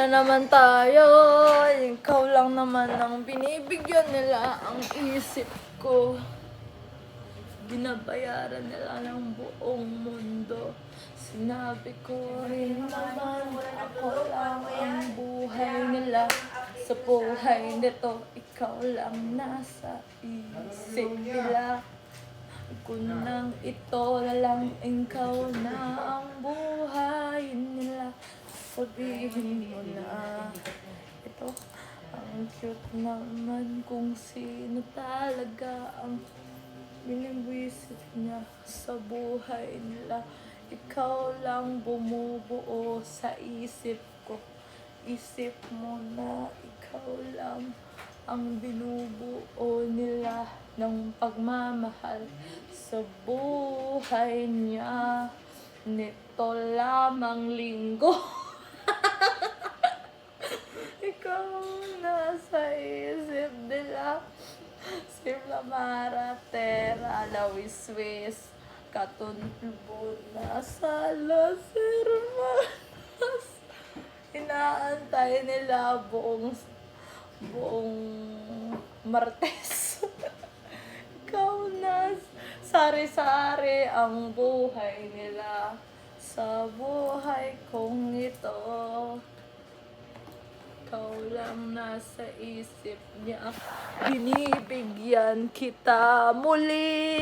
Na naman tayo, ikaw lang naman ang binibigyan nila ang isip ko. Binabayaran nila ng buong mundo. Sinabi ko rin naman, ako lang ang buhay nila. Sa buhay nito, ikaw lang nasa isip nila. Kung nang ito na lang, ikaw na ang buhay nila. Sabihin mo na ito, ang cute naman kung sino talaga ang binibwisit niya sa buhay nila. Ikaw lang bumubuo sa isip ko. Isip mo na ikaw lang ang binubuo nila ng pagmamahal sa buhay niya. Nito lamang linggo. Ikaw nasa isip nila. Sila Maratera, la Wiswis, Katunbo na sa Las Hermanas. Inaantay nila buong Martes. Ikaw na sari-sari ang buhay nila sa buhay kong ito. Ikaw lang nasa isip niya, binibigyan kita muli.